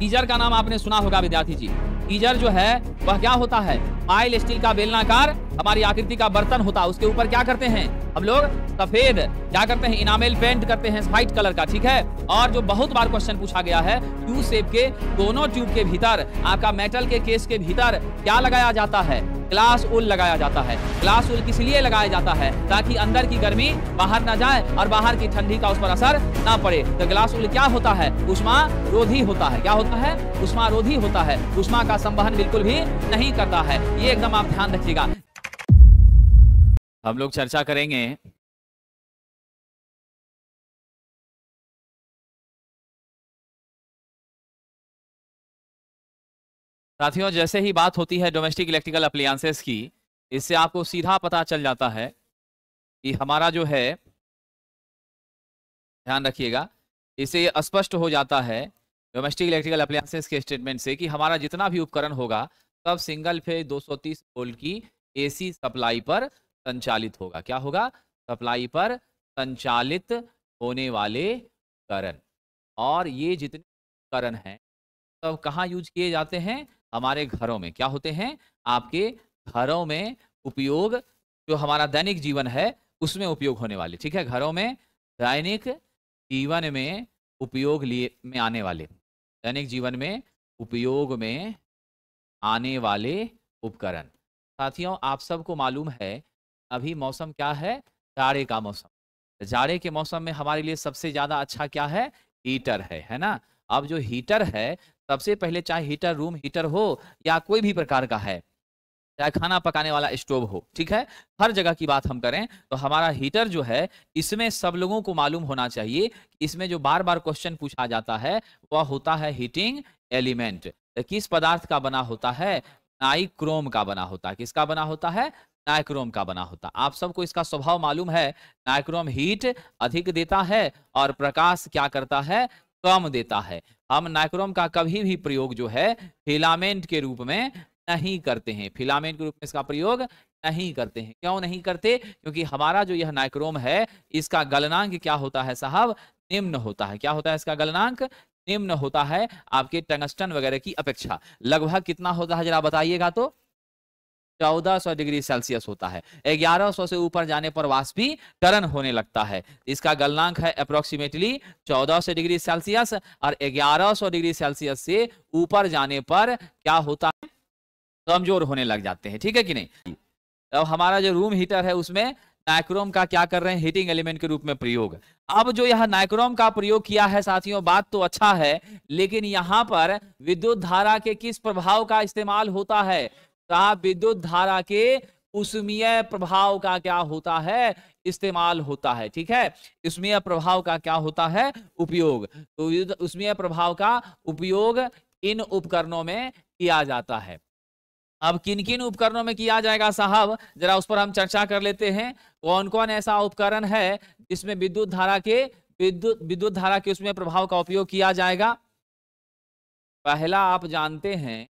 Geyser का नाम आपने सुना होगा विद्यार्थी जी। गीजर जो है वह क्या होता है, माइल स्टील का बेलनाकार हमारी आकृति का बर्तन होता है। उसके ऊपर क्या करते हैं हम लोग, सफेद क्या करते हैं, इनामेल पेंट करते हैं व्हाइट कलर का, ठीक है। और जो बहुत बार क्वेश्चन पूछा गया है, यू शेप के दोनों ट्यूब के भीतर आपका मेटल के केस के भीतर क्या लगाया जाता है, ग्लास वूल लगाया जाता है। ग्लास वूल किस लिए लगाया जाता है, ताकि अंदर की गर्मी बाहर ना जाए और बाहर की ठंडी का उस पर असर ना पड़े। तो ग्लास वूल क्या होता है, उष्मा रोधी होता है। क्या होता है, उष्मा रोधी होता है, उष्मा का संवहन बिल्कुल भी नहीं करता है। ये एकदम आप ध्यान रखिएगा। हम लोग चर्चा करेंगे साथियों, जैसे ही बात होती है डोमेस्टिक इलेक्ट्रिकल अप्लायंसेस की, इससे आपको सीधा पता चल जाता है कि हमारा जो है, ध्यान रखिएगा, इससे स्पष्ट हो जाता है डोमेस्टिक इलेक्ट्रिकल अप्लायंसेस के स्टेटमेंट से कि हमारा जितना भी उपकरण होगा सब सिंगल फेज 230 वोल्ट की एसी सप्लाई पर संचालित होगा। क्या होगा, सप्लाई पर संचालित होने वाले उपकरण। और ये जितने उपकरण हैं सब कहाँ यूज किए जाते हैं, हमारे घरों में। क्या होते हैं, आपके घरों में उपयोग, जो हमारा दैनिक जीवन है उसमें उपयोग होने वाले, ठीक है। घरों में दैनिक जीवन में उपयोग में आने वाले, दैनिक जीवन में उपयोग में आने वाले उपकरण। साथियों, आप सबको मालूम है अभी मौसम क्या है, जाड़े का मौसम। जाड़े के मौसम में हमारे लिए सबसे ज्यादा अच्छा क्या है, हीटर है ना। अब जो हीटर है, सबसे पहले चाहे हीटर रूम हीटर हो या कोई भी प्रकार का है, चाहे खाना पकाने वाला स्टोव हो, ठीक है, हर जगह की बात हम करें तो हमारा हीटर जो है, इसमें सब लोगों को मालूम होना चाहिए कि इसमें जो बार बार क्वेश्चन पूछा जाता है वह होता है हीटिंग एलिमेंट। किस पदार्थ का बना होता है, नाइक्रोम का बना होता है। किसका बना होता है, नाइक्रोम का बना होता है। आप सबको इसका स्वभाव मालूम है, नाइक्रोम हीट अधिक देता है और प्रकाश क्या करता है, कम देता है। हम नाइक्रोम का कभी भी प्रयोग जो है फिलामेंट के रूप में नहीं करते हैं, फिलामेंट के रूप में इसका प्रयोग नहीं करते हैं। क्यों नहीं करते, क्योंकि हमारा जो यह नाइक्रोम है इसका गलनांक क्या होता है साहब, निम्न होता है। क्या होता है इसका गलनांक, निम्न होता है आपके टंगस्टन वगैरह की अपेक्षा। लगभग कितना होता है जरा बताइएगा तो, 1400 डिग्री सेल्सियस होता है। 1100 से ऊपर जाने पर वाष्पीकरण होने लगता है। इसका गलनांक है अप्रोक्सीमेटली 1400 डिग्री सेल्सियस, और 1100 डिग्री सेल्सियस से ऊपर जाने पर क्या होता है, कमजोर होने लग जाते हैं, ठीक है कि नहीं। तो हमारा जो रूम हीटर है उसमें नाइक्रोम का क्या कर रहे हैं, हीटिंग एलिमेंट के रूप में प्रयोग। अब जो यह नाइक्रोम का प्रयोग किया है साथियों, बात तो अच्छा है, लेकिन यहाँ पर विद्युत धारा के किस प्रभाव का इस्तेमाल होता है साहब, विद्युत धारा के उष्मीय प्रभाव का क्या होता है, इस्तेमाल होता है, ठीक है। उष्मीय प्रभाव का क्या होता है, उपयोग। तो उष्मीय प्रभाव का उपयोग इन उपकरणों में किया जाता है। अब किन किन उपकरणों में किया जाएगा साहब, जरा उस पर हम चर्चा कर लेते हैं। कौन कौन ऐसा उपकरण है जिसमें विद्युत धारा के उसमें प्रभाव का उपयोग किया जाएगा। पहला आप जानते हैं,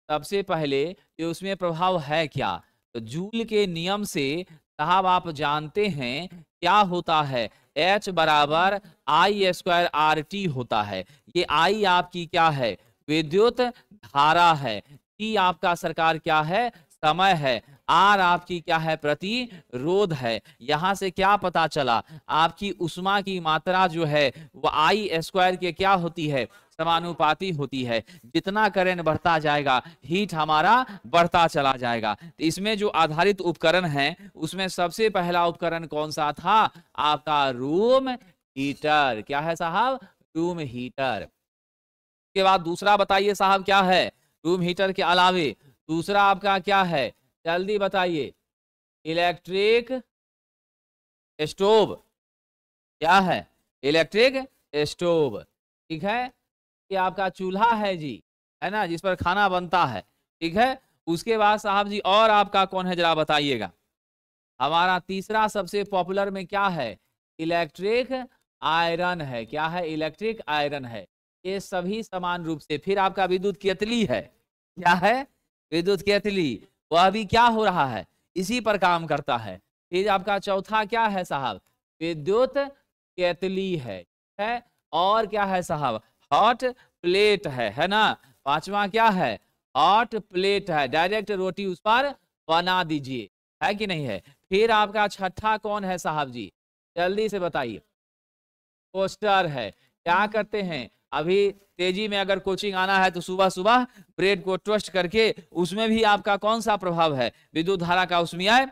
सबसे पहले ये उसमें प्रभाव है क्या, तो जूल के नियम से साहब आप जानते हैं क्या होता है, H बराबर I² RT होता है। ये I आपकी क्या है, विद्युत धारा है। T आपका सरकार क्या है, समय है। R आपकी क्या है, प्रतिरोध है। यहां से क्या पता चला, आपकी उष्मा की मात्रा जो है वो I² के क्या होती है, समानुपाती होती है। जितना करंट बढ़ता जाएगा हीट हमारा बढ़ता चला जाएगा। तो इसमें जो आधारित उपकरण है उसमें सबसे पहला उपकरण कौन सा था, आपका रूम हीटर। क्या है साहब, रूम हीटर। के बाद दूसरा बताइए साहब क्या है, रूम हीटर के अलावे दूसरा आपका क्या है, जल्दी बताइए। Electric stove. क्या है, इलेक्ट्रिक स्टोव, ठीक है। ये आपका चूल्हा है जी, है ना, जिस पर खाना बनता है, ठीक है। उसके बाद साहब जी और आपका कौन है जरा बताइएगा। हमारा तीसरा सबसे पॉपुलर में क्या है, इलेक्ट्रिक आयरन है। क्या है, इलेक्ट्रिक आयरन है। ये सभी समान रूप से, फिर आपका विद्युत केतली है। क्या है, विद्युत केतली, वह भी क्या हो रहा है, इसी पर काम करता है। फिर आपका चौथा क्या है साहब, विद्युत केतली है। और क्या है साहब, हॉट प्लेट है ना। पांचवा क्या है, हॉट प्लेट है, डायरेक्ट रोटी उस पर बना दीजिए, है कि नहीं है। फिर आपका छठा कौन है साहब जी, जल्दी से बताइए। टोस्टर है। क्या करते हैं, अभी तेजी में अगर कोचिंग आना है तो सुबह सुबह ब्रेड को टोस्ट करके, उसमें भी आपका कौन सा प्रभाव है, विद्युत धारा का उसमें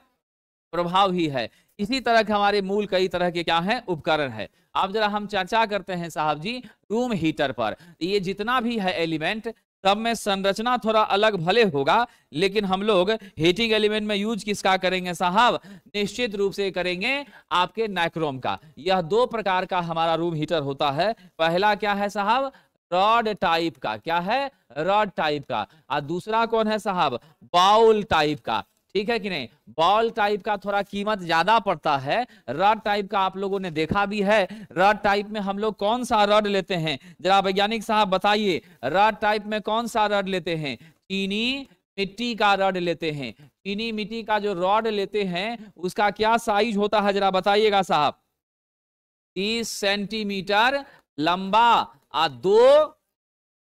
प्रभाव ही है। इसी तरह के हमारे मूल कई तरह के क्या है, उपकरण है। अब जरा हम चर्चा करते हैं साहब जी रूम हीटर पर। ये जितना भी है एलिमेंट, सब में संरचना थोड़ा अलग भले होगा, लेकिन हम लोग हीटिंग एलिमेंट में यूज किसका करेंगे साहब, निश्चित रूप से करेंगे आपके नाइक्रोम का। यह दो प्रकार का हमारा रूम हीटर होता है। पहला क्या है साहब, रॉड टाइप का, क्या है, रॉड टाइप का। और दूसरा कौन है साहब, बाउल टाइप का, ठीक है कि नहीं। बॉल टाइप का थोड़ा कीमत ज्यादा पड़ता है, रॉड टाइप का आप लोगों ने देखा भी है। रॉड टाइप में हम लोग कौन सा रॉड लेते हैं, जरा वैज्ञानिक साहब बताइए, रॉड टाइप में कौन सा रॉड लेते हैं, चीनी मिट्टी का रॉड लेते हैं। चीनी मिट्टी का जो रॉड लेते हैं उसका क्या साइज होता है, जरा बताइएगा साहब। 30 सेंटीमीटर लंबा और 2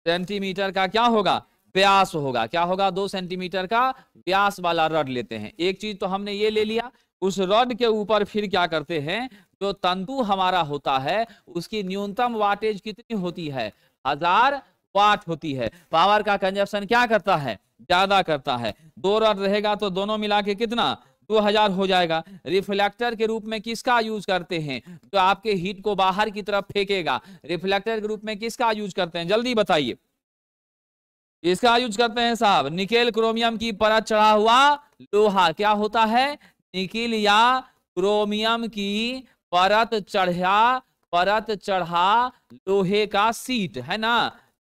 सेंटीमीटर का क्या होगा, व्यास होगा। क्या होगा, 2 सेंटीमीटर का व्यास वाला रॉड लेते हैं। एक चीज तो हमने ये ले लिया। उस रॉड के ऊपर फिर क्या करते हैं, जो तंतु हमारा होता है उसकी न्यूनतम वाटेज कितनी होती है, 1000 वाट होती है। पावर का कंजप्शन क्या करता है, ज्यादा करता है। 2 रॉड रहेगा तो दोनों मिला के कितना, 2000 हो जाएगा। रिफ्लेक्टर के रूप में किसका यूज करते हैं, जो आपके हीट को बाहर की तरफ फेंकेगा, रिफ्लेक्टर के रूप में किसका यूज करते हैं, जल्दी बताइए। इसका यूज करते हैं साहब निकेल क्रोमियम की परत चढ़ा हुआ लोहा। क्या होता है, निकेल या क्रोमियम की परत चढ़ा लोहे का सीट, है ना,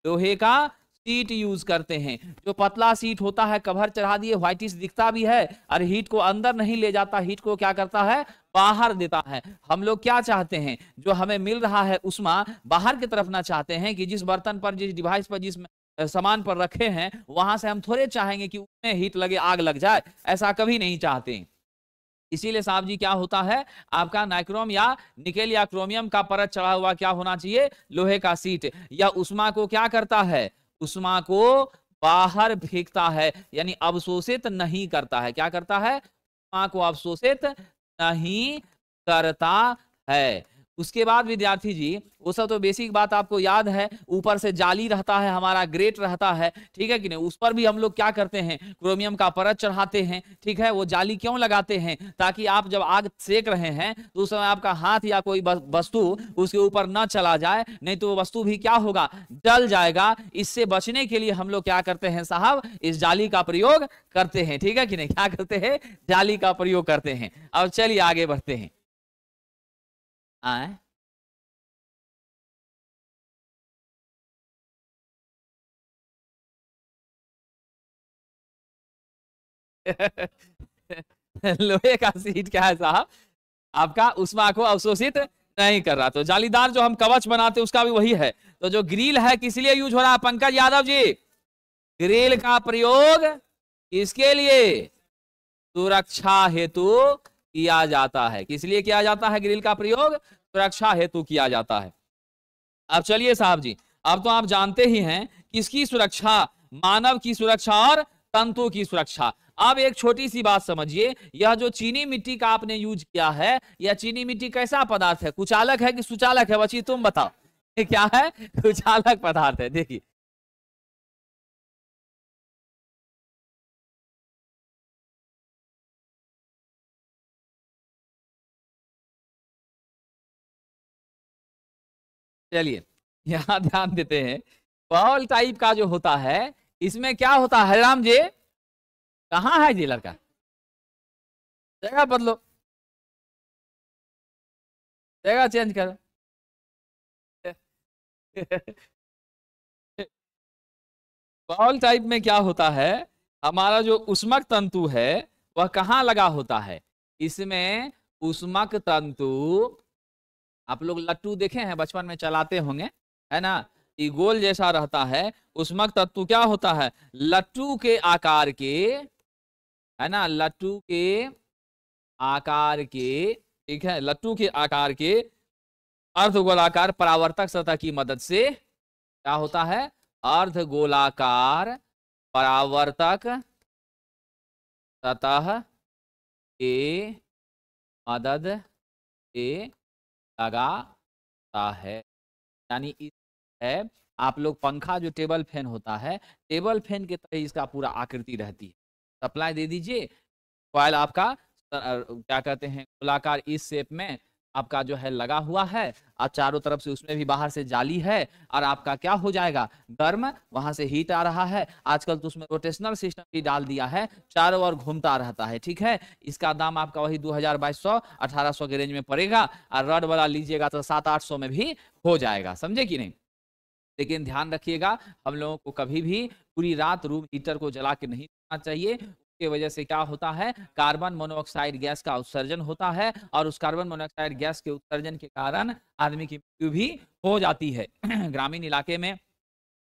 लोहे का सीट यूज करते हैं। जो पतला सीट होता है, कवर चढ़ा दिए, व्हाइटिश दिखता भी है और हीट को अंदर नहीं ले जाता, हीट को क्या करता है, बाहर देता है। हम लोग क्या चाहते हैं, जो हमें मिल रहा है उष्मा बाहर की तरफ ना चाहते हैं, कि जिस बर्तन पर, जिस डिवाइस पर, जिस सामान पर रखे हैं, वहां से हम थोड़े चाहेंगे कि उसमें हीट लगे, आग लग जाए, ऐसा कभी नहीं चाहते। इसीलिए साहब जी क्या होता है, आपका नाइक्रोम या निकेल या क्रोमियम का परत चढ़ा हुआ क्या होना चाहिए, लोहे का सीट। या उष्मा को क्या करता है, उष्मा को बाहर फेंकता है, यानी अवशोषित नहीं करता है। क्या करता है, उष्मा को अवशोषित नहीं करता है। उसके बाद विद्यार्थी जी, वो सब तो बेसिक बात आपको याद है। ऊपर से जाली रहता है, हमारा ग्रेट रहता है, ठीक है कि नहीं। उस पर भी हम लोग क्या करते हैं, क्रोमियम का परत चढ़ाते हैं, ठीक है। वो जाली क्यों लगाते हैं, ताकि आप जब आग सेक रहे हैं तो उस समय आपका हाथ या कोई वस्तु उसके ऊपर न चला जाए, नहीं तो वो वस्तु भी क्या होगा, जल जाएगा। इससे बचने के लिए हम लोग क्या करते हैं साहब, इस जाली का प्रयोग करते हैं, ठीक है कि नहीं। क्या करते हैं, जाली का प्रयोग करते हैं। अब चलिए आगे बढ़ते हैं। लोहे का सीट क्या है साहब, आपका उष्मा को अवशोषित नहीं कर रहा। तो जालीदार जो हम कवच बनाते उसका भी वही है। तो जो ग्रिल है किस लिए यूज हो रहा है पंकज यादव जी, ग्रिल का प्रयोग किसके लिए, सुरक्षा हेतु किया जाता है। किस लिए किया जाता है, ग्रिल का प्रयोग सुरक्षा हेतु किया जाता है। अब चलिए साहब जी, अब तो आप जानते ही हैं किसकी सुरक्षा, मानव की सुरक्षा और तंतु की सुरक्षा। अब एक छोटी सी बात समझिए, यह जो चीनी मिट्टी का आपने यूज किया है, यह चीनी मिट्टी कैसा पदार्थ है, कुचालक है कि सुचालक है, बच्ची तुम बताओ। ये क्या है, कुचालक पदार्थ है। देखिए चलिए यहां ध्यान देते हैं, बॉल टाइप का जो होता है, इसमें क्या होता है, राम जी कहाँ है जी लड़का, जगह बदलो, जगह चेंज करो। बॉल टाइप में क्या होता है, हमारा जो उष्मक तंतु है वह कहाँ लगा होता है, इसमें उष्मक तंतु, आप लोग लट्टू देखे हैं बचपन में चलाते होंगे, है ना, ये गोल जैसा रहता है। उष्मक तंतु क्या होता है, लट्टू के आकार के, है ना, लट्टू के आकार के, ठीक है, लट्टू के आकार के अर्धगोलाकार परावर्तक सतह की मदद से क्या होता है? अर्धगोलाकार परावर्तक सतह के मदद से लगाता है। यानी इस है, आप लोग पंखा जो टेबल फैन होता है, टेबल फैन की तरह इसका पूरा आकृति रहती है। सप्लाई दे दीजिए, कॉइल आपका क्या कहते हैं गोलाकार इस शेप में आपका जो है लगा हुआ है, और चारों तरफ से उसमें भी बाहर से जाली है, और आपका क्या हो जाएगा गर्म, वहां से हीट आ रहा है। आजकल तो उसमें रोटेशनल सिस्टम भी डाल दिया है, चारों ओर घूमता रहता है। ठीक है, इसका दाम आपका वही 2200 1800 के रेंज में पड़ेगा, और रड वाला लीजिएगा तो 700-800 में भी हो जाएगा। समझे कि नहीं? लेकिन ध्यान रखिएगा, हम लोगों को कभी भी पूरी रात रूम हीटर को जला के नहीं रखना चाहिए। उसके वजह से क्या होता है, कार्बन मोनोऑक्साइड गैस का उत्सर्जन होता है, और उस कार्बन मोनोऑक्साइड गैस के उत्सर्जन के कारण आदमी की मृत्यु भी हो जाती है। ग्रामीण इलाके में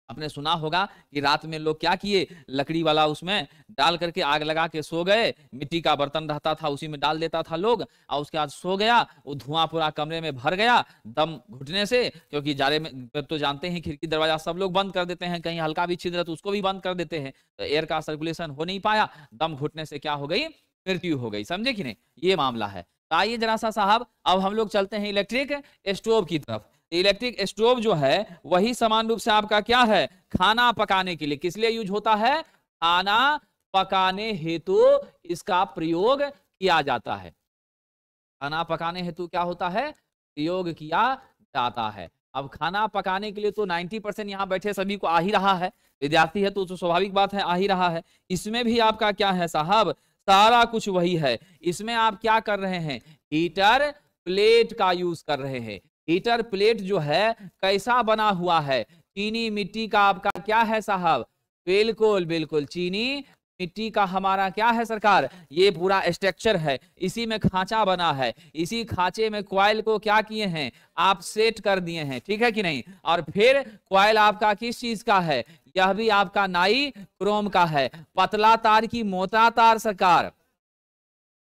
आपने सुना होगा कि रात में लोग क्या किए, लकड़ी वाला उसमें डाल करके आग लगा के सो गए, मिट्टी का बर्तन रहता था उसी में डाल देता था लोग, और उसके बाद सो गया, वो धुआं पूरा कमरे में भर गया दम घुटने से, क्योंकि जाड़े में तो जानते हैं खिड़की दरवाजा सब लोग बंद कर देते हैं, कहीं हल्का भी छिद्र तो उसको भी बंद कर देते हैं, तो एयर का सर्कुलेशन हो नहीं पाया, दम घुटने से क्या हो गई, मृत्यु हो गई। समझे कि नहीं, ये मामला है। तो आइए जरा सा साहब, अब हम लोग चलते हैं इलेक्ट्रिक स्टोव की तरफ। इलेक्ट्रिक स्टोव जो है वही समान रूप से आपका क्या है, खाना पकाने के लिए। किस लिए यूज होता है? खाना पकाने हेतु इसका प्रयोग किया जाता है। खाना पकाने हेतु क्या होता है, प्रयोग किया जाता है। अब खाना पकाने के लिए तो 90% यहाँ बैठे सभी को आ ही रहा है, विद्यार्थी है तो स्वाभाविक बात है आ ही रहा है। इसमें भी आपका क्या है साहब, सारा कुछ वही है। इसमें आप क्या कर रहे हैं, हीटर प्लेट का यूज कर रहे हैं। हीटर प्लेट जो है कैसा बना हुआ है, चीनी मिट्टी का आपका क्या है साहब, बिल्कुल बिल्कुल चीनी मिट्टी का हमारा क्या है सरकार, ये पूरा स्ट्रक्चर है, इसी में खांचा बना है, इसी खांचे में कॉइल को क्या किए हैं आप सेट कर दिए हैं। ठीक है कि नहीं? और फिर कॉइल आपका किस चीज का है, यह भी आपका नाई क्रोम का है। पतला तार की मोटा तार सरकार,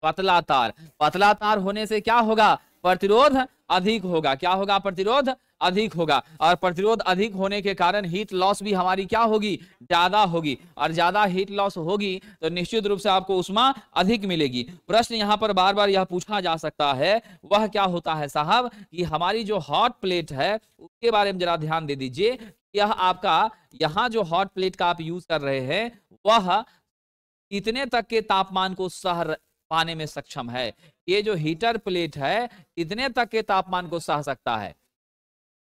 पतला तार, पतला तार होने से क्या होगा, प्रतिरोध अधिक होगा। क्या होगा, प्रतिरोध अधिक होगा, और प्रतिरोध अधिक होने के कारण हीट लॉस भी हमारी क्या होगी, ज्यादा होगी, और ज्यादा हीट लॉस होगी तो निश्चित रूप से आपको ऊष्मा अधिक मिलेगी। प्रश्न यहाँ पर बार बार यह पूछा जा सकता है, वह क्या होता है साहब, कि हमारी जो हॉट प्लेट है उसके बारे में जरा ध्यान दे दीजिए। यह आपका यहाँ जो हॉट प्लेट का आप यूज कर रहे हैं वह कितने तक के तापमान को सह पाने में सक्षम है। ये जो हीटर प्लेट है कितने तक के तापमान को सह सकता है,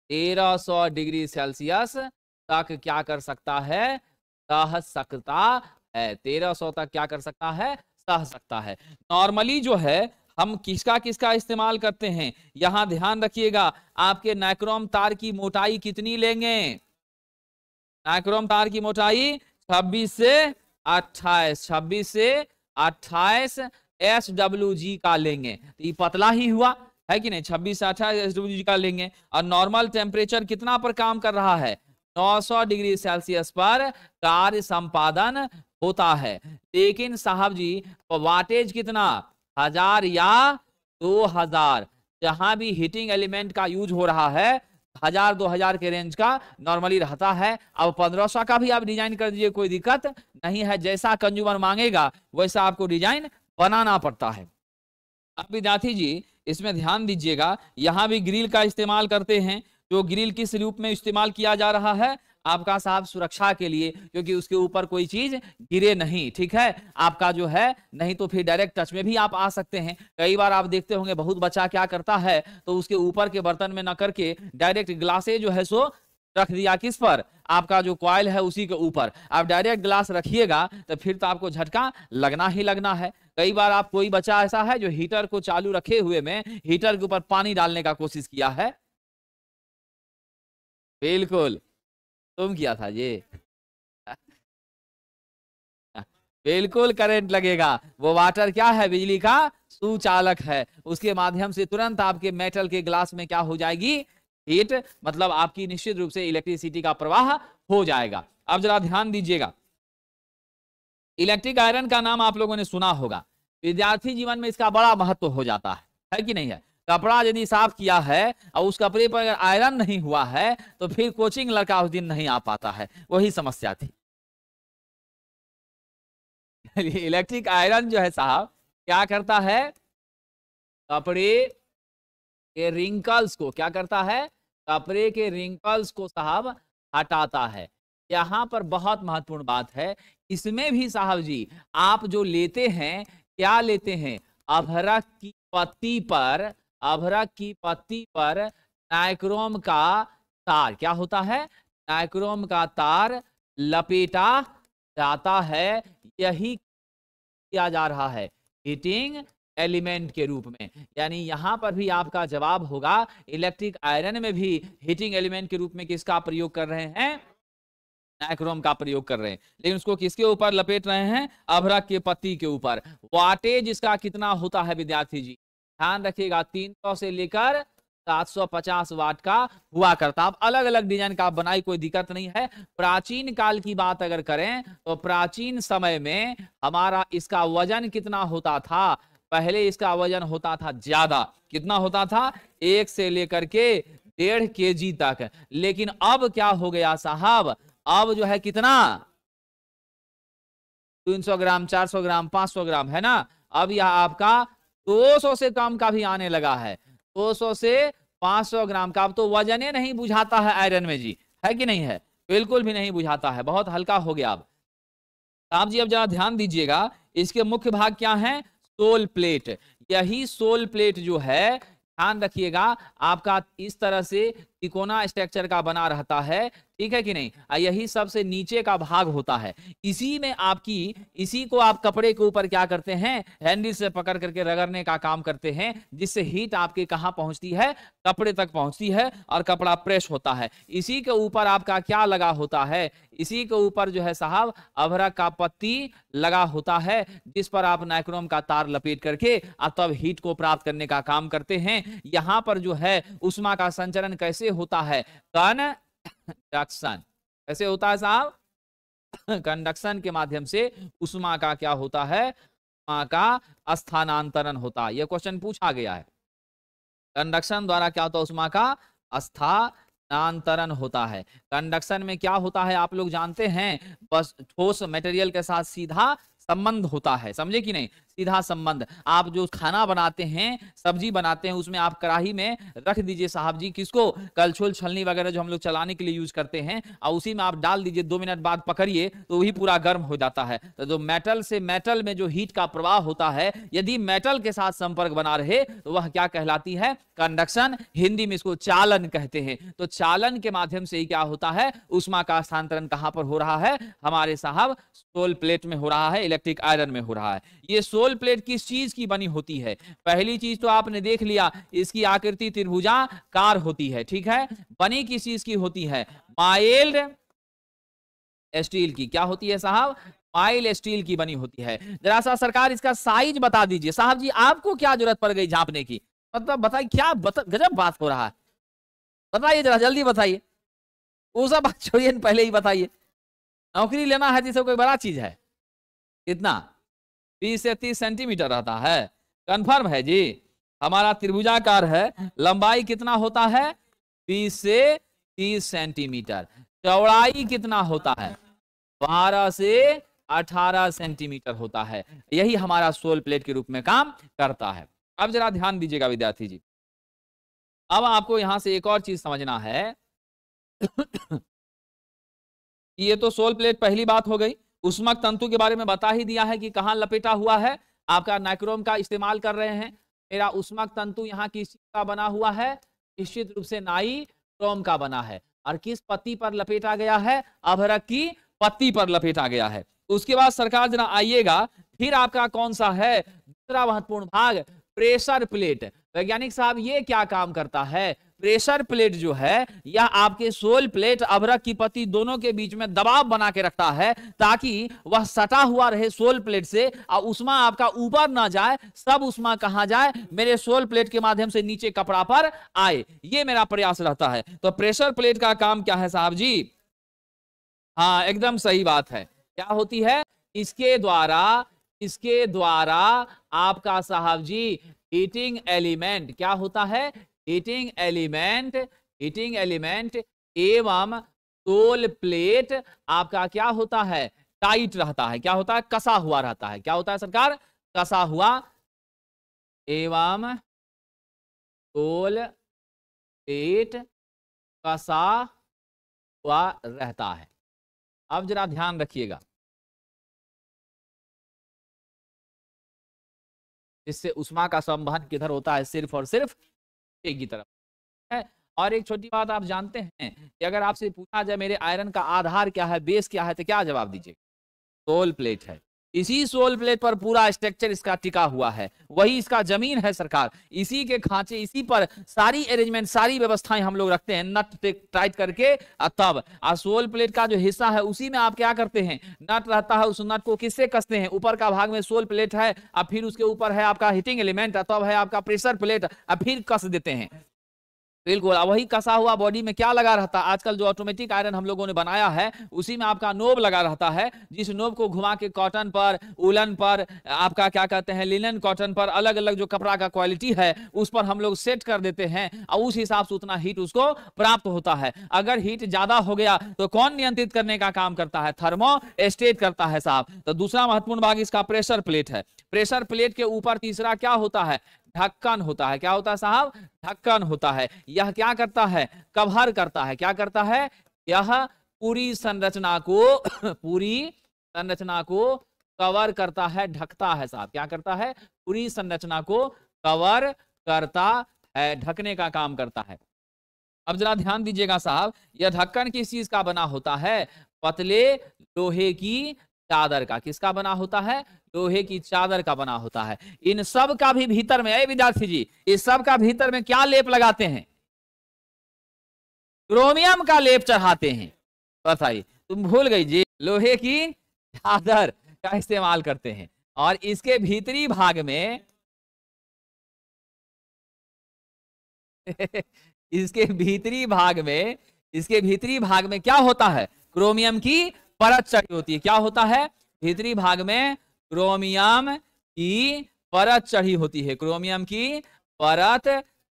1300 डिग्री सेल्सियस तक क्या कर सकता है, सह सकता है। 1300 तक क्या कर सकता है, सह सकता है। नॉर्मली जो है हम किसका किसका इस्तेमाल करते हैं, यहां ध्यान रखिएगा, आपके नाइक्रोम तार की मोटाई कितनी लेंगे, नाइक्रोम तार की मोटाई 26 से 28, 26 से 28 SWG का लेंगे, तो ये पतला ही हुआ है कि नहीं, 26 से 28 SWG का लेंगे। और नॉर्मल टेम्परेचर कितना पर काम कर रहा है, 900 डिग्री सेल्सियस पर कार्य संपादन होता है। लेकिन साहब जी वाटेज कितना, 1000 या 2000, जहां भी हीटिंग एलिमेंट का यूज हो रहा है 1000-2000 के रेंज का नॉर्मली रहता है। अब 1500 का भी आप डिजाइन कर दीजिए, कोई दिक्कत नहीं है, जैसा कंज्यूमर मांगेगा वैसा आपको डिजाइन बनाना पड़ता है। अब विद्यार्थी जी इसमें ध्यान दीजिएगा, यहां भी ग्रिल का इस्तेमाल करते हैं। जो ग्रिल किस रूप में इस्तेमाल किया जा रहा है आपका साहब, सुरक्षा के लिए, क्योंकि उसके ऊपर कोई चीज गिरे नहीं। ठीक है, आपका जो है नहीं तो फिर डायरेक्ट टच में भी आप आ सकते हैं। कई बार आप देखते होंगे बहुत बच्चा क्या करता है, तो उसके ऊपर के बर्तन में न करके डायरेक्ट ग्लासे जो है सो रख दिया किस पर, आपका जो कॉइल है उसी के ऊपर। आप डायरेक्ट ग्लास रखिएगा तो फिर तो आपको झटका लगना ही लगना है। कई बार आप कोई बच्चा ऐसा है जो हीटर को चालू रखे हुए में हीटर के ऊपर पानी डालने का कोशिश किया है, बिल्कुल तुम किया था ये, बिल्कुल करंट लगेगा। वो वाटर क्या है, बिजली का सुचालक है, उसके माध्यम से तुरंत आपके मेटल के ग्लास में क्या हो जाएगी, हीट, मतलब आपकी निश्चित रूप से इलेक्ट्रिसिटी का प्रवाह हो जाएगा। अब जरा ध्यान दीजिएगा, इलेक्ट्रिक आयरन का नाम आप लोगों ने सुना होगा, विद्यार्थी जीवन में इसका बड़ा महत्व हो जाता है कि नहीं है। कपड़ा यदि साफ किया है और उस कपड़े पर अगर आयरन नहीं हुआ है तो फिर कोचिंग लड़का उस दिन नहीं आ पाता है, वही समस्या थी। इलेक्ट्रिक आयरन जो है साहब क्या करता है, कपड़े के रिंकल्स को क्या करता है, कपड़े के रिंकल्स को साहब हटाता है। यहाँ पर बहुत महत्वपूर्ण बात है, इसमें भी साहब जी आप जो लेते हैं, क्या लेते हैं, अभ्रक की पत्ती पर, अभ्रक की पत्ती पर नाइक्रोम का तार, क्या होता है, नाइक्रोम का तार लपेटा जाता है। यही किया जा रहा है हीटिंग एलिमेंट के रूप में। यानी यहां पर भी आपका जवाब होगा, इलेक्ट्रिक आयरन में भी हीटिंग एलिमेंट के रूप में किसका प्रयोग कर रहे हैं, नाइक्रोम का प्रयोग कर रहे हैं। लेकिन उसको किसके ऊपर लपेट रहे हैं, अभ्रक के पत्ती के ऊपर। वाटेज इसका कितना होता है विद्यार्थी जी, ध्यान रखिएगा, 300 से लेकर 750 वाट का हुआ करता। अब अलग अलग डिजाइन का बनाई, कोई दिक्कत नहीं है। प्राचीन काल की बात अगर करें तो प्राचीन समय में हमारा इसका वजन कितना होता था, पहले इसका वजन होता था ज्यादा, कितना होता था, 1 से लेकर के 1.5 kg तक। लेकिन अब क्या हो गया साहब, अब जो है कितना, 300 ग्राम, 400 ग्राम, 500 ग्राम, है ना। अब यह आपका 200 से कम का भी आने लगा है, 200 से 500 ग्राम का। अब तो वजने नहीं बुझाता है आयरन में जी, है कि नहीं है, बिल्कुल भी नहीं बुझाता है, बहुत हल्का हो गया। अब आप जी अब जरा ध्यान दीजिएगा, इसके मुख्य भाग क्या हैं, सोल प्लेट। यही सोल प्लेट जो है, ध्यान रखिएगा, आपका इस तरह से तिकोना स्ट्रक्चर का बना रहता है, ठीक है कि नहीं। यही सबसे नीचे का भाग होता है। इसी में आपकी, इसी को आप कपड़े के ऊपर क्या करते हैं, हैंडल से पकड़ करके रगड़ने का काम करते हैं, जिससे हीट आपके कहां पहुंचती है, कपड़े तक पहुंचती है और कपड़ा प्रेस होता है। इसी के ऊपर आपका क्या लगा होता है, इसी के ऊपर जो है साहब अभ्रक का पत्ती लगा होता है, जिस पर आप नाइक्रोम का तार लपेट करके तब हीट को प्राप्त करने का काम करते हैं। यहां पर जो है उष्मा का संचरण कैसे होता है, कंडक्शन। कैसे होता है साहब, कंडक्शन के माध्यम से उष्मा का क्या होता है, उष्मा का स्थानांतरण होता है। यह क्वेश्चन पूछा गया है, कंडक्शन द्वारा क्या होता है, उष्मा का स्थानांतरण होता है। कंडक्शन में क्या होता है आप लोग जानते हैं, बस ठोस मटेरियल के साथ सीधा संबंध होता है, समझे कि नहीं, सीधा संबंध। आप जो खाना बनाते हैं, सब्जी बनाते हैं, उसमें आप कढ़ाई में रख दीजिए साहब जी, किसको, कलछुल छलनी वगैरह जो हम लोग चलाने के लिए यूज करते हैं, और उसी में आप डाल दीजिए, 2 मिनट बाद पकड़िए तो वही पूरा गर्म हो जाता है। तो जो मेटल से मेटल में जो हीट का प्रवाह होता है, यदि मेटल के साथ संपर्क बना रहे तो वह क्या कहलाती है, कंडक्शन। हिंदी में इसको चालन कहते हैं। तो चालन के माध्यम से ही क्या होता है, उष्मा का स्थानांतरण कहां पर हो रहा है, हमारे साहब सोल प्लेट में हो रहा है, इलेक्ट्रिक आयरन में हो रहा है। ये सोल प्लेट किस चीज की बनी होती है, पहली चीज तो आपने देख लिया, इसकी आकृति त्रिभुजाकार होती है, ठीक है। बनी किस चीज की होती है, माइल्ड स्टील की। क्या होती है साहब, माइल्ड स्टील की बनी होती है। जरा सा सरकार इसका साइज बता दीजिए। साहब जी आपको क्या जरूरत पड़ गई झांपने की, मतलब बताइए, क्या गजब बात हो रहा है, बताइए जरा जल्दी बताइए। वो सब बात छोड़िए, पहले ही बताइए। नौकरी लेना है जिसे कोई बड़ा चीज है, कितना, 20 से 30 सेंटीमीटर रहता है, कंफर्म है जी। हमारा त्रिभुजाकार है, लंबाई कितना होता है, 20 से 30 सेंटीमीटर। चौड़ाई कितना होता है, 12 से 18 सेंटीमीटर होता है। यही हमारा सोल प्लेट के रूप में काम करता है। अब जरा ध्यान दीजिएगा विद्यार्थी जी, अब आपको यहां से एक और चीज समझना है। ये तो सोल प्लेट पहली बात हो गई। उष्मक तंतु के बारे में बता ही दिया है कि कहां लपेटा हुआ है, आपका नाइक्रोम का इस्तेमाल कर रहे हैं। मेरा उष्मक तंतु यहाँ किस चीज का बना हुआ है, निश्चित रूप से नाइक्रोम का बना है। और किस पत्ती पर लपेटा गया है, अभ्रक की पत्ती पर लपेटा गया है। उसके बाद सरकार जरा आइएगा, फिर आपका कौन सा है दूसरा महत्वपूर्ण भाग, प्रेशर प्लेट। वैज्ञानिक साहब ये क्या काम करता है, प्रेशर प्लेट जो है यह आपके सोल प्लेट अभ्रक की पत्ती दोनों के बीच में दबाव बना के रखता है, ताकि वह सटा हुआ रहे सोल प्लेट से और उष्मा आपका ऊपर ना जाए, सब उष्मा कहां जाए, मेरे सोल प्लेट के माध्यम से नीचे कपड़ा पर आए। ये मेरा प्रयास रहता है। तो प्रेशर प्लेट का काम क्या है साहब जी, हाँ एकदम सही बात है, क्या होती है, इसके द्वारा इसके द्वारा आपका साहब जी हीटिंग एलिमेंट क्या होता है, हीटिंग एलिमेंट एवं सोल प्लेट आपका क्या होता है, टाइट रहता है, क्या होता है, कसा हुआ रहता है, क्या होता है सरकार, कसा हुआ, एवं सोल प्लेट कसा हुआ रहता है। अब जरा ध्यान रखिएगा, इससे उष्मा का संवहन किधर होता है, सिर्फ और सिर्फ एक की तरफ है। और एक छोटी बात आप जानते हैं कि अगर आपसे पूछा जाए मेरे आयरन का आधार क्या है, बेस क्या है, तो क्या जवाब दीजिए, सोल प्लेट है। इसी सोल प्लेट पर पूरा स्ट्रक्चर इसका टिका हुआ है, वही इसका जमीन है सरकार, इसी के खांचे, इसी पर सारी अरेंजमेंट, सारी व्यवस्थाएं हम लोग रखते हैं, नट टाइट करके। तब सोल प्लेट का जो हिस्सा है उसी में आप क्या करते हैं, नट रहता है, उस नट को किससे कसते हैं, ऊपर का भाग में सोल प्लेट है, अब फिर उसके ऊपर है आपका हीटिंग एलिमेंट, तब है आपका प्रेशर प्लेट, अब फिर कस देते हैं। बिल्कुल, वही कसा हुआ बॉडी में क्या लगा रहता है, आजकल जो ऑटोमेटिक आयरन हम लोगों ने बनाया है उसी में आपका नोब लगा रहता है, जिस नोब को घुमा के कॉटन पर, उलन पर, आपका क्या कहते हैं लिनन कॉटन पर, अलग अलग जो कपड़ा का क्वालिटी है उस पर हम लोग सेट कर देते हैं और उस हिसाब से उतना हीट उसको प्राप्त होता है। अगर हीट ज्यादा हो गया तो कौन नियंत्रित करने का काम करता है, थर्मोस्टेट करता है साहब। तो दूसरा महत्वपूर्ण भाग इसका प्रेशर प्लेट है। प्रेशर प्लेट के ऊपर तीसरा क्या होता है, ढक्कन होता है। क्या होता है साहब, ढक्कन होता है। यह क्या करता है, कवर करता है, क्या करता है, यह पूरी संरचना को पूरी संरचना को कवर करता है, ढकता है साहब, क्या करता है, पूरी संरचना को कवर करता है, ढकने का काम करता है। अब जरा ध्यान दीजिएगा साहब, यह ढक्कन किस चीज का बना होता है, पतले लोहे की चादर का। किसका बना होता है, लोहे की चादर का बना होता है। इन सब का भी भीतर में, विद्यार्थी जी, इस सब का भीतर में क्या लेप लगाते हैं, क्रोमियम का लेप चढ़ाते हैं। बताइए, तुम भूल गई जी, लोहे की चादर का इस्तेमाल करते हैं। और इसके भीतरी भाग में इसके भीतरी भाग में क्या होता है, क्रोमियम की परत चढ़ी होती है। क्या होता है, भीतरी भाग में क्रोमियम की परत चढ़ी होती है, क्रोमियम की परत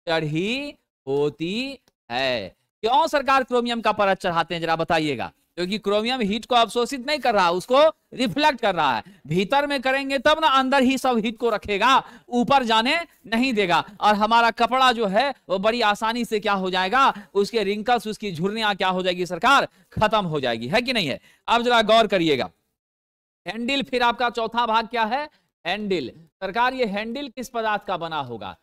चढ़ी होती है। क्यों सरकार क्रोमियम का परत चढ़ाते हैं, जरा बताइएगा। क्योंकि क्रोमियम हीट को अवशोषित नहीं कर रहा, उसको रिफ्लेक्ट कर रहा है। भीतर में करेंगे तब ना अंदर ही सब हीट को रखेगा, ऊपर जाने नहीं देगा। और हमारा कपड़ा जो है वो बड़ी आसानी से क्या हो जाएगा, उसके रिंकल्स, उसकी झुर्रियां क्या हो जाएगी सरकार, खत्म हो जाएगी, है कि नहीं है। अब जरा गौर करिएगा, हैंडल, फिर आपका चौथा भाग क्या है, हैंडल। सरकार ये हैंडल किस पदार्थ का बना होगा,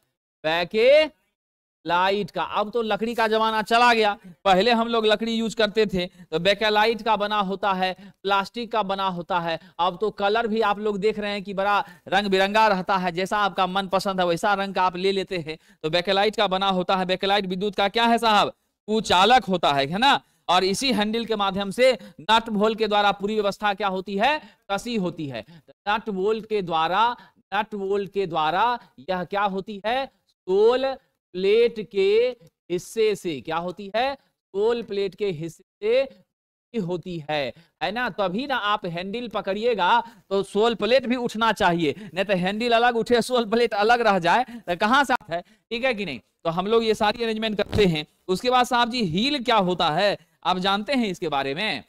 बेकेलाइट का। अब तो लकड़ी का जमाना चला गया, पहले हम लोग लकड़ी यूज करते थे, तो बेकेलाइट का बना होता है, प्लास्टिक का बना होता है। अब तो कलर भी आप लोग देख रहे हैं कि बड़ा रंग बिरंगा रहता है, जैसा आपका मन पसंद है वैसा रंग का आप ले लेते हैं। तो बेकेलाइट का बना होता है। बेकेलाइट विद्युत का क्या है साहब, कुचालक होता है ना। और इसी हैंडल के माध्यम से नट बोल्ट के द्वारा पूरी व्यवस्था क्या होती है, कसी होती है। नट बोल्ट के द्वारा यह क्या होती है, सोल प्लेट के हिस्से से क्या होती है, सोल प्लेट के हिस्से से होती है ना। तभी ना आप हैंडल पकड़िएगा तो सोल प्लेट भी उठना चाहिए, नहीं तो हैंडल अलग उठे सोल प्लेट अलग रह जाए तो कहां से है, ठीक है कि नहीं। तो हम लोग ये सारी अरेंजमेंट करते हैं। उसके बाद साहब जी हील क्या होता है, आप जानते हैं इसके बारे में।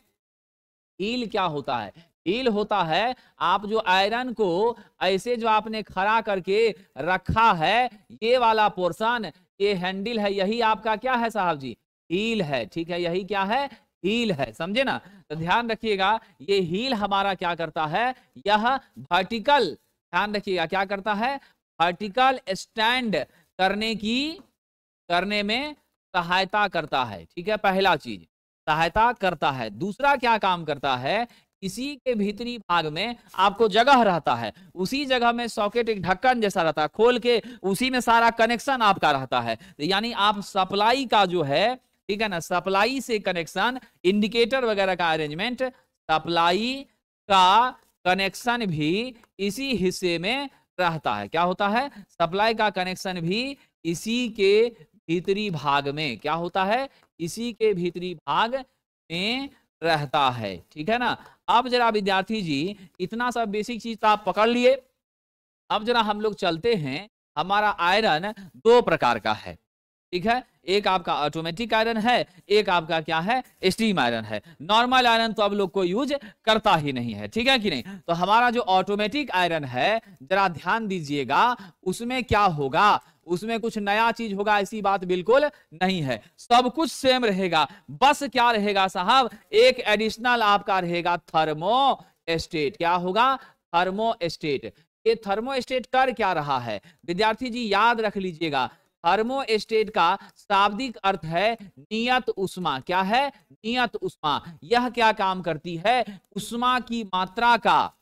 हील क्या होता है, हील होता है आप जो आयरन को ऐसे जो आपने खड़ा करके रखा है, ये वाला पोर्शन, ये हैंडल है, यही आपका क्या है साहब जी, हील है, ठीक है, यही क्या है, हील है, समझे ना। तो ध्यान रखिएगा, ये हील हमारा क्या करता है, यह वर्टिकल, ध्यान रखिएगा क्या करता है, वर्टिकल स्टैंड करने में सहायता करता है, ठीक है, पहला चीज सहायता करता है। दूसरा क्या काम करता है, इसी के भीतरी भाग में आपको जगह रहता है, उसी जगह में सॉकेट एक ढक्कन जैसा रहता है, खोल के उसी में सारा कनेक्शन आपका रहता है। यानी आप सप्लाई का जो है, ठीक है ना, सप्लाई से कनेक्शन, इंडिकेटर वगैरह का अरेंजमेंट, सप्लाई का कनेक्शन भी इसी हिस्से में रहता है। क्या होता है, सप्लाई का कनेक्शन भी इसी के भीतरी भाग में क्या होता है, इसी के भीतरी भाग में रहता है, ठीक है ना। अब जरा विद्यार्थी जी इतना सब बेसिक चीज तो आप पकड़ लिए। अब जरा हम लोग चलते हैं, हमारा आयरन दो प्रकार का है, ठीक है। एक आपका ऑटोमेटिक आयरन है, एक आपका क्या है, स्टीम आयरन है। नॉर्मल आयरन तो अब लोग को यूज करता ही नहीं है, ठीक है कि नहीं। तो हमारा जो ऑटोमेटिक आयरन है, जरा ध्यान दीजिएगा, उसमें क्या होगा, उसमें कुछ नया चीज होगा ऐसी बात बिल्कुल नहीं है, सब कुछ सेम रहेगा। बस क्या रहेगा साहब, एक एडिशनल आपका रहेगा थर्मोस्टेट। क्या होगा, थर्मोस्टेट। ये थर्मोस्टेट कर क्या रहा है विद्यार्थी जी, याद रख लीजिएगा, थर्मोस्टेट का शाब्दिक अर्थ है नियत उष्मा। क्या है, नियत उष्मा। यह क्या काम करती है, उष्मा की मात्रा का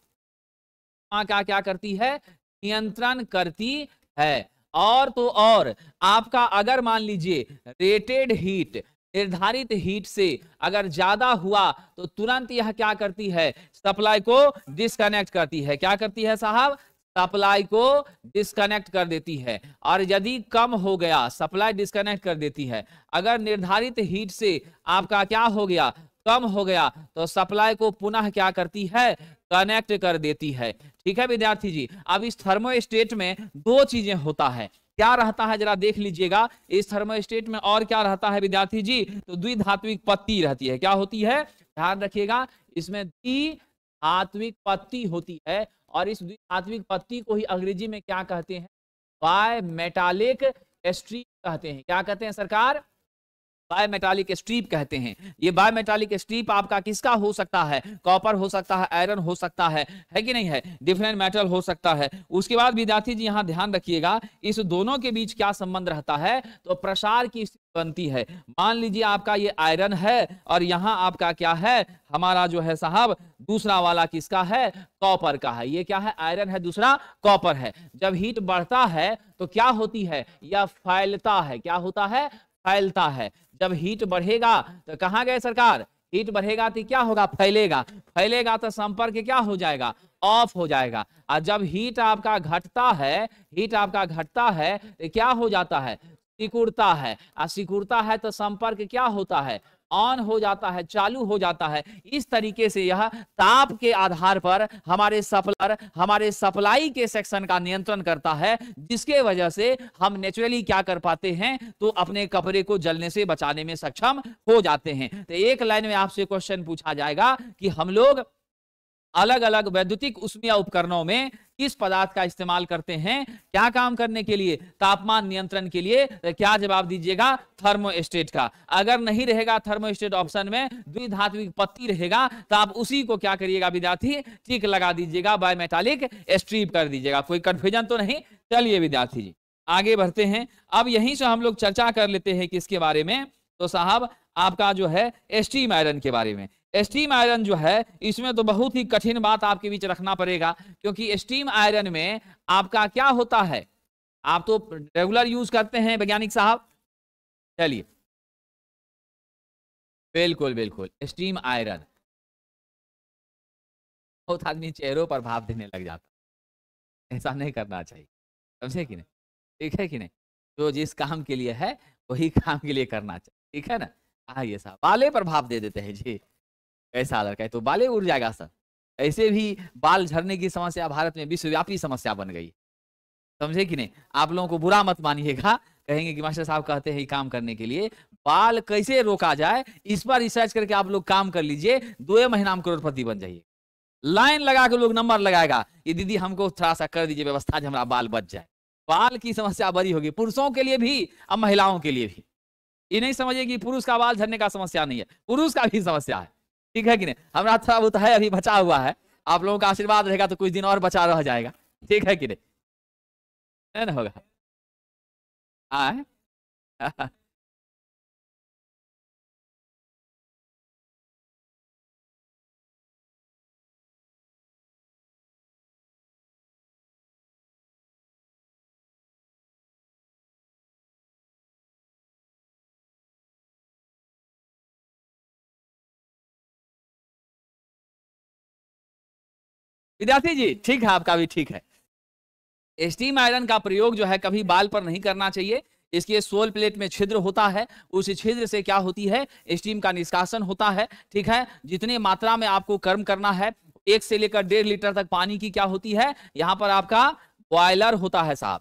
क्या करती है, नियंत्रण करती है। और तो और आपका अगर मान लीजिए रेटेड हीट, निर्धारित हीट से अगर ज्यादा हुआ तो तुरंत यह क्या करती है, सप्लाई को डिस्कनेक्ट करती है। क्या करती है साहब, सप्लाई को डिस्कनेक्ट कर देती है। और यदि कम हो गया, सप्लाई डिस्कनेक्ट कर देती है। अगर निर्धारित हीट से आपका क्या हो गया, कम हो गया, तो सप्लाई को पुनः क्या करती है, कनेक्ट कर देती है। ठीक है विद्यार्थी जी। अब इस थर्मोस्टेट में दो चीजें होता है, क्या रहता है जरा देख लीजिएगा। इस थर्मोस्टेट में और क्या रहता है विद्यार्थी जी, तो द्विधात्विक पत्ती रहती है। क्या होती है, ध्यान रखिएगा, इसमें द्विधात्विक पत्ती होती है। और इस द्विधात्विक पत्ती को ही अंग्रेजी में क्या कहते हैं, बाय मेटालिक स्ट्रिप कहते हैं। क्या कहते हैं सरकार, बाय मेटालिक स्ट्रिप कहते हैं। ये बाय मेटालिक स्ट्रिप आपका किसका हो सकता है, कॉपर हो सकता है, आयरन हो सकता है कि नहीं है, डिफरेंट मेटल हो सकता है। उसके बाद विद्यार्थी जी यहां ध्यान रखिएगा, इस दोनों के बीच क्या संबंध रहता है, तो प्रसार की स्थिति बनती है। मान लीजिए आपका ये आयरन है और यहां आपका क्या है, हमारा जो है साहब दूसरा वाला किसका है, कॉपर का है। ये क्या है, आयरन है, दूसरा कॉपर है। जब हीट बढ़ता है तो क्या होती है, यह फैलता है। क्या होता है, फैलता है। जब हीट बढ़ेगा तो कहां गए सरकार, हीट बढ़ेगा तो क्या होगा, फैलेगा। फैलेगा तो संपर्क क्या हो जाएगा, ऑफ हो जाएगा। और जब हीट आपका घटता है, हीट आपका घटता है तो क्या हो जाता है, सिकुड़ता है। और सिकुड़ता है तो संपर्क क्या होता है, ऑन हो जाता है, चालू हो जाता है। इस तरीके से यह ताप के आधार पर हमारे सप्लायर, हमारे सप्लाई के सेक्शन का नियंत्रण करता है, जिसके वजह से हम नेचुरली क्या कर पाते हैं, तो अपने कपड़े को जलने से बचाने में सक्षम हो जाते हैं। तो एक लाइन में आपसे क्वेश्चन पूछा जाएगा कि हम लोग अलग अलग वैद्युतिक ऊष्मीय उपकरणों में किस पदार्थ का इस्तेमाल करते हैं, क्या काम करने के लिए, तापमान नियंत्रण के लिए, तो क्या जवाब दीजिएगा, थर्मोस्टेट का। अगर नहीं रहेगा थर्मोस्टेट ऑप्शन में, द्विधात्विक पत्ती रहेगा, तो आप उसी को क्या करिएगा विद्यार्थी, टिक लगा दीजिएगा, बाय मेटालिक स्ट्रिप कर दीजिएगा। कोई कंफ्यूजन तो नहीं। चलिए विद्यार्थी जी आगे बढ़ते हैं। अब यहीं से हम लोग चर्चा कर लेते हैं किसके बारे में, तो साहब आपका जो है स्टीम आयरन के बारे में। स्टीम आयरन जो है, इसमें तो बहुत ही कठिन बात आपके बीच रखना पड़ेगा, क्योंकि स्टीम आयरन में आपका क्या होता है, आप तो रेगुलर यूज करते हैं वैज्ञानिक साहब। चलिए बिल्कुल बिल्कुल, स्टीम आयरन, बहुत आदमी चेहरों पर भाव देने लग जाता, ऐसा नहीं करना चाहिए, समझे कि नहीं, ठीक है कि नहीं। जो जिस काम के लिए है वही काम के लिए करना चाहिए, ठीक है ना। आइए साहब, बाले पर भाव दे देते हैं जी, ऐसा लड़का है तो बाले उड़ जाएगा सर। ऐसे भी बाल झड़ने की समस्या भारत में विश्वव्यापी समस्या बन गई, समझे कि नहीं। आप लोगों को बुरा मत मानिएगा, कहेंगे कि मास्टर साहब कहते हैं काम करने के लिए, बाल कैसे रोका जाए इस पर रिसर्च करके आप लोग काम कर लीजिए, 2 महीना में करोड़पति बन जाइए। लाइन लगा के लोग नंबर लगाएगा, ये दीदी हमको थोड़ा सा कर दीजिए व्यवस्था जो हमारा बाल बच जाए। बाल की समस्या बड़ी होगी, पुरुषों के लिए भी और महिलाओं के लिए भी। ये नहीं समझिए कि पुरुष का बाल झड़ने का समस्या नहीं है, पुरुष का भी समस्या है, ठीक है कि नहीं। हमारा थोड़ा बहुत है अभी बचा हुआ है, आप लोगों का आशीर्वाद रहेगा तो कुछ दिन और बचा रह जाएगा, ठीक है कि नहीं, है ना होगा। हाँ विद्यार्थी जी, ठीक है, आपका भी ठीक है। स्टीम आयरन का प्रयोग जो है कभी बाल पर नहीं करना चाहिए, इसके सोल प्लेट में छिद्र होता है, उस छिद्र से क्या होती है, स्टीम का निष्कासन होता है। ठीक है, जितनी मात्रा में आपको गर्म करना है, 1 से लेकर 1.5 लीटर तक पानी की क्या होती है, यहां पर आपका बॉयलर होता है साहब,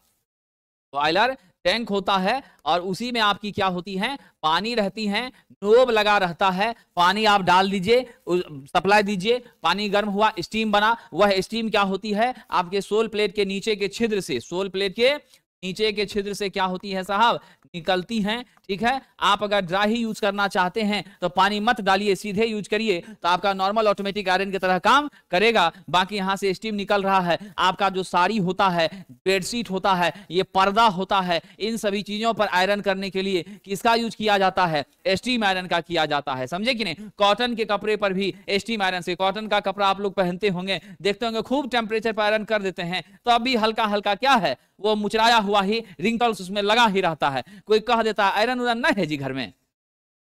बॉयलर टैंक होता है, और उसी में आपकी क्या होती है, पानी रहती है, नोब लगा रहता है, पानी आप डाल दीजिए, सप्लाई दीजिए, पानी गर्म हुआ, स्टीम बना, वह स्टीम क्या होती है, आपके सोल प्लेट के नीचे के छिद्र से, सोल प्लेट के नीचे के छिद्र से क्या होती है साहब, निकलती हैं। ठीक है, आप अगर ड्राई ही यूज करना चाहते हैं तो पानी मत डालिए, सीधे यूज करिए, तो आपका नॉर्मल ऑटोमेटिक आयरन की तरह काम करेगा। बाकी यहां से स्टीम निकल रहा है, आपका जो साड़ी होता है, बेडशीट होता है, ये पर्दा होता है, इन सभी चीजों पर आयरन करने के लिए किसका यूज किया जाता है, स्टीम आयरन का किया जाता है, समझे कि नहीं। कॉटन के कपड़े पर भी स्टीम आयरन से, कॉटन का कपड़ा आप लोग पहनते होंगे, देखते होंगे खूब टेम्परेचर पर आयरन कर देते हैं, तो अभी हल्का हल्का क्या है, वो मुचराया हुआ ही रिंकल्स उसमें लगा ही रहता है। कोई कह देता है आयरन उरन नहीं है जी घर में,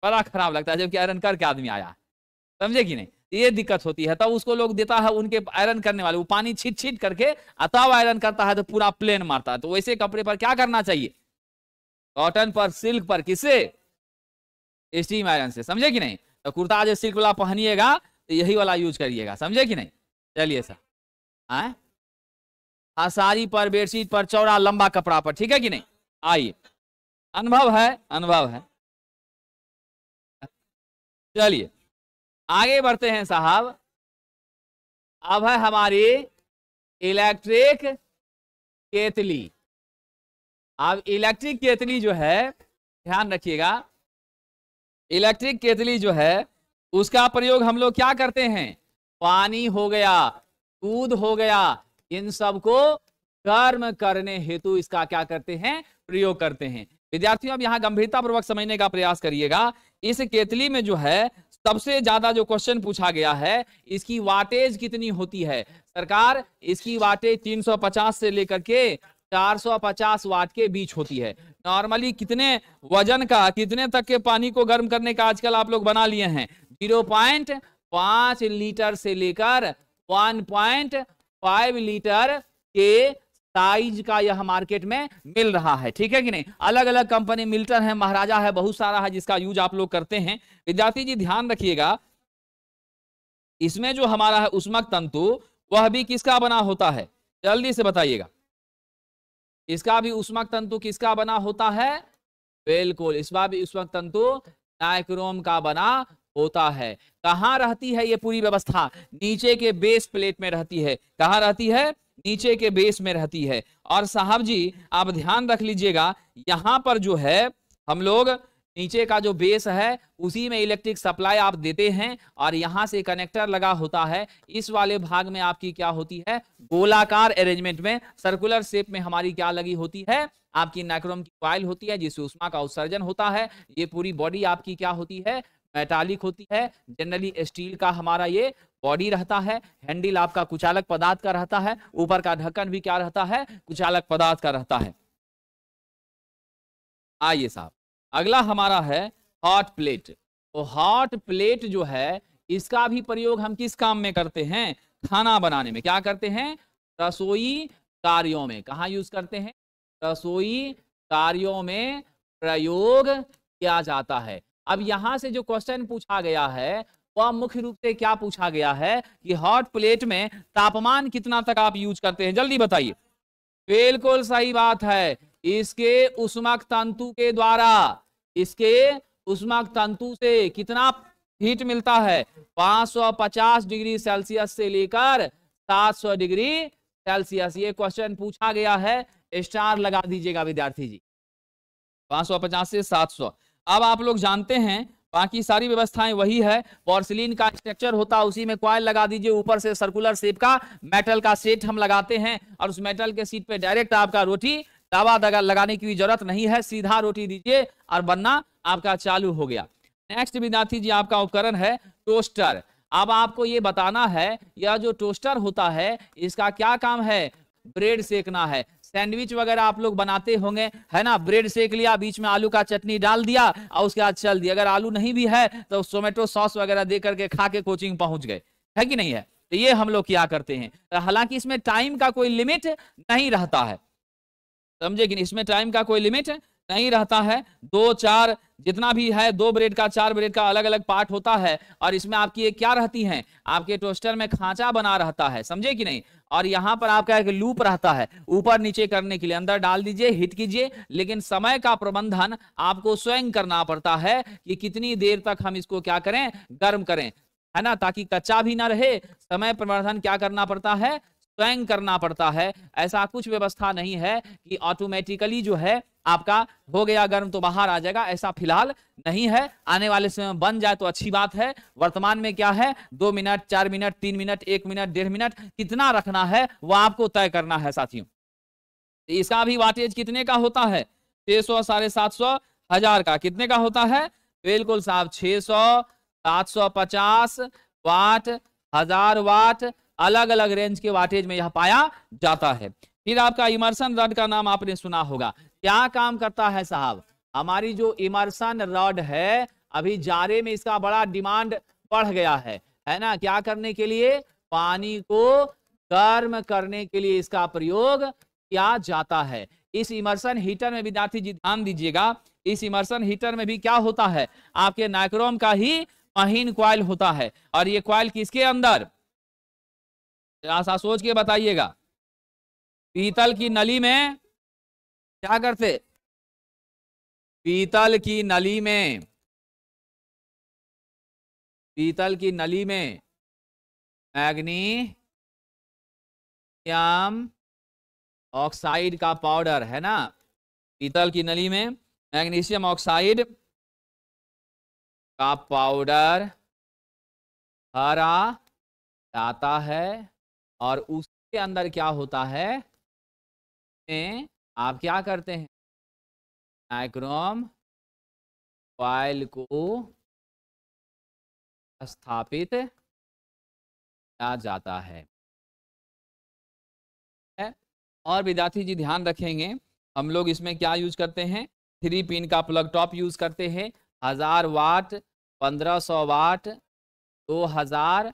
बड़ा खराब लगता है, जबकि आयरन करके आदमी आया, समझे कि नहीं। ये दिक्कत होती है, तब उसको लोग देता है, उनके आयरन करने वाले, वो पानी छीट छीट करके तब आयरन करता है, तो पूरा प्लेन मारता है। तो वैसे कपड़े पर क्या करना चाहिए, कॉटन पर, सिल्क पर, किससे, स्टीम आयरन से, समझे कि नहीं। तो कुर्ता जो सिल्क वाला पहनिएगा तो यही वाला यूज करिएगा, समझे कि नहीं। चलिए सर, हाँ, साड़ी पर, बेडशीट पर, चौड़ा लंबा कपड़ा पर, ठीक है कि नहीं। आइए, अनुभव है, अनुभव है। चलिए आगे बढ़ते हैं साहब। अब है हमारी इलेक्ट्रिक केतली। अब इलेक्ट्रिक केतली जो है, ध्यान रखिएगा, इलेक्ट्रिक केतली जो है उसका प्रयोग हम लोग क्या करते हैं, पानी हो गया, दूध हो गया, इन सबको गर्म करने हेतु इसका क्या करते हैं, प्रयोग करते हैं। विद्यार्थियों अब यहां गंभीरता पूर्वक समझने का प्रयास करिएगा। इस केतली में जो है सबसे ज्यादा जो क्वेश्चन पूछा गया है, इसकी वाटेज कितनी होती है सरकार, इसकी वाटेज 350 से लेकर के 450 वाट के बीच होती है। नॉर्मली कितने वजन का, कितने तक के पानी को गर्म करने का आजकल आप लोग बना लिए हैं, 0.5 लीटर से लेकर 1.5 लीटर के साइज का यह मार्केट में मिल रहा है, ठीक है कि नहीं। अलग अलग कंपनी, मिल्टन है, महाराजा है, बहुत सारा है जिसका यूज आप लोग करते हैं। विद्यार्थी जी ध्यान रखिएगा, इसमें जो हमारा है उष्मक तंतु, वह भी किसका बना होता है, जल्दी से बताइएगा। इसका भी उष्मक तंतु किसका बना होता है, बिल्कुल, इसका भी उष्मक तंतु नाइक्रोम का बना होता है। कहां रहती है ये पूरी व्यवस्था, नीचे के बेस प्लेट में रहती है। कहां रहती है, नीचे के बेस में रहती है। और साहब जी आप ध्यान रख लीजिएगा, यहां पर जो है हम लोग नीचे का जो बेस है उसी में इलेक्ट्रिक सप्लाई आप देते हैं, और यहां से कनेक्टर लगा होता है। इस वाले भाग में आपकी क्या होती है, गोलाकार अरेंजमेंट में, सर्कुलर शेप में हमारी क्या लगी होती है, आपकी नाइक्रोम की कॉइल होती है, जिससे उष्मा का उत्सर्जन होता है। ये पूरी बॉडी आपकी क्या होती है, मेटालिक होती है, जनरली स्टील का हमारा ये बॉडी रहता है। हैंडल आपका कुचालक पदार्थ का रहता है, ऊपर का ढक्कन भी क्या रहता है, कुचालक पदार्थ का रहता है। आइए साहब, अगला हमारा है हॉट प्लेट। तो हॉट प्लेट जो है इसका भी प्रयोग हम किस काम में करते हैं, खाना बनाने में। क्या करते हैं, रसोई कार्यों में। कहाँ यूज करते हैं, रसोई कार्यों में प्रयोग किया जाता है। अब यहां से जो क्वेश्चन पूछा गया है वह मुख्य रूप से क्या पूछा गया है कि हॉट प्लेट में तापमान कितना तक आप यूज करते हैं, जल्दी बताइए। बिल्कुल सही बात है, इसके उष्मक तंतु के द्वारा, इसके उष्मक तंतु से कितना हीट मिलता है, 550 डिग्री सेल्सियस से लेकर 700 डिग्री सेल्सियस। ये क्वेश्चन पूछा गया है, स्टार लगा दीजिएगा विद्यार्थी जी, 550 से 700। अब आप लोग जानते हैं बाकी सारी व्यवस्थाएं वही है। पोर्सिलीन का स्ट्रक्चर होता है, उसी में कॉइल लगा दीजिए, ऊपर से सर्कुलर शेप का मेटल का सेट हम लगाते हैं, और उस मेटल के सीट पे डायरेक्ट आपका रोटी, तवा दगा लगाने की भी जरूरत नहीं है, सीधा रोटी दीजिए और बनना आपका चालू हो गया। नेक्स्ट विद्यार्थी जी आपका उपकरण है टोस्टर। अब आपको ये बताना है, यह जो टोस्टर होता है इसका क्या काम है, ब्रेड सेकना है। सैंडविच वगैरह आप लोग बनाते होंगे, है ना, ब्रेड सेक लिया, बीच में आलू का चटनी डाल दिया और उसके बाद चल दिया। अगर आलू नहीं भी है तो टोमेटो सॉस वगैरह दे करके खा के कोचिंग पहुंच गए, है कि नहीं है। तो ये हम लोग क्या करते हैं। हालांकि इसमें टाइम का कोई लिमिट नहीं रहता है, समझे कि नहीं, इसमें टाइम का कोई लिमिट नहीं रहता है। 2 4 जितना भी है, 2 ब्रेड का 4 ब्रेड का अलग अलग पार्ट होता है और इसमें आपकी एक क्या रहती है, आपके टोस्टर में खांचा बना रहता है, समझे कि नहीं। और यहाँ पर आपका एक लूप रहता है ऊपर नीचे करने के लिए, अंदर डाल दीजिए, हिट कीजिए। लेकिन समय का प्रबंधन आपको स्वयं करना पड़ता है कि कितनी देर तक हम इसको क्या करें, गर्म करें, है ना, ताकि कच्चा भी ना रहे। समय प्रबंधन क्या करना पड़ता है, स्वयं करना पड़ता है। ऐसा कुछ व्यवस्था नहीं है कि ऑटोमेटिकली जो है आपका हो गया गर्म तो बाहर आ जाएगा, ऐसा फिलहाल नहीं है। आने वाले समय में बन जाए तो अच्छी बात है। वर्तमान में क्या है, 2 minute 4 minute 3 minute 1 minute 1.5 minute कितना रखना है वो आपको तय करना है साथियों। इसका भी वाटेज कितने का होता है, 600 750 1000 का। कितने का होता है, बिल्कुल साहब 600 750 वाट 1000 वाट, अलग अलग रेंज के वाटेज में यह पाया जाता है। फिर आपका इमर्सन रॉड का नाम आपने सुना होगा। क्या काम करता है साहब, हमारी जो इमर्सन रॉड है अभी जाड़े में इसका बड़ा डिमांड बढ़ गया है ना। क्या करने के लिए, पानी को गर्म करने के लिए इसका प्रयोग किया जाता है। इस इमर्सन हीटर में विद्यार्थी जी ध्यान दीजिएगा, इस इमर्सन हीटर में भी क्या होता है, आपके नाइक्रोम का ही महीन कॉइल होता है। और ये कॉइल किसके अंदर, सा सोच के बताइएगा, पीतल की नली में क्या करते, पीतल की नली में, पीतल की नली में मैग्नीशियम ऑक्साइड का पाउडर, है ना, पीतल की नली में मैग्नीशियम ऑक्साइड का पाउडर भरा जाता है। और उसके अंदर क्या होता है, आप क्या करते हैं, नाइक्रोम कॉइल को स्थापित किया जाता है। और विद्यार्थी जी ध्यान रखेंगे, हम लोग इसमें क्या यूज करते हैं, 3 पिन का प्लग टॉप यूज करते हैं। 1000 वाट 1500 वाट 2000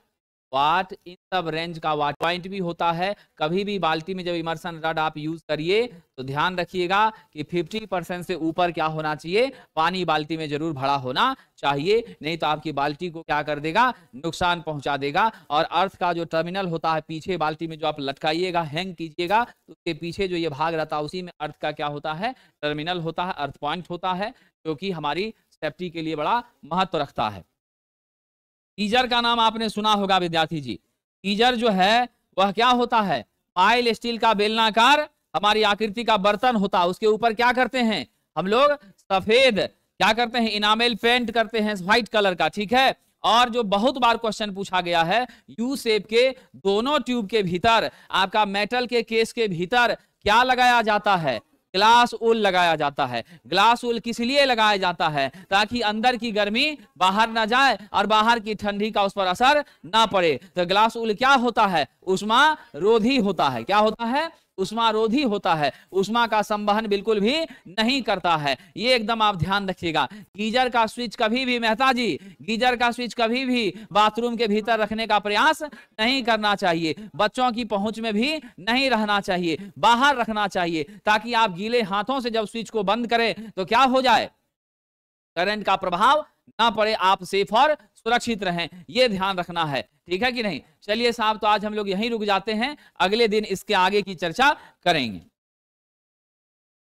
वाट, इन सब रेंज का वाट पॉइंट भी होता है। कभी भी बाल्टी में जब इमर्सन रॉड आप यूज करिए तो ध्यान रखिएगा कि 50% से ऊपर क्या होना चाहिए, पानी बाल्टी में जरूर भरा होना चाहिए, नहीं तो आपकी बाल्टी को क्या कर देगा, नुकसान पहुंचा देगा। और अर्थ का जो टर्मिनल होता है पीछे बाल्टी में जो आप लटकाइएगा, हैंग कीजिएगा, तो उसके पीछे जो ये भाग रहता है उसी में अर्थ का क्या होता है, टर्मिनल होता है, अर्थ पॉइंट होता है, जो कि हमारी सेफ्टी के लिए बड़ा महत्व रखता है। गीजर का नाम आपने सुना होगा विद्यार्थी जी। गीजर जो है वह क्या होता है, माइल स्टील का बेलनाकार हमारी आकृति का बर्तन होता है। उसके ऊपर क्या करते हैं हम लोग, सफेद क्या करते हैं, इनामेल पेंट करते हैं व्हाइट कलर का, ठीक है। और जो बहुत बार क्वेश्चन पूछा गया है, यू शेप के दोनों ट्यूब के भीतर आपका मेटल के केस के भीतर क्या लगाया जाता है, ग्लास वूल लगाया जाता है। ग्लास वूल किस लिए लगाया जाता है, ताकि अंदर की गर्मी बाहर ना जाए और बाहर की ठंडी का उस पर असर ना पड़े। तो ग्लास वूल क्या होता है, उष्मा रोधी होता है। क्या होता है, उष्मा रोधी होता है, उष्मा का संवहन बिल्कुल भी नहीं करता है। ये एकदम आप ध्यान रखिएगा। गीजर का स्विच कभी भी, मेहता जी, गीजर का स्विच कभी भी बाथरूम के भीतर रखने का प्रयास नहीं करना चाहिए, बच्चों की पहुंच में भी नहीं रहना चाहिए, बाहर रखना चाहिए, ताकि आप गीले हाथों से जब स्विच को बंद करें तो क्या हो जाए, करंट का प्रभाव ना पड़े, आप सेफ और सुरक्षित रहें, ये ध्यान रखना है, ठीक है कि नहीं। चलिए साहब, तो आज हम लोग यहीं रुक जाते हैं, अगले दिन इसके आगे की चर्चा करेंगे।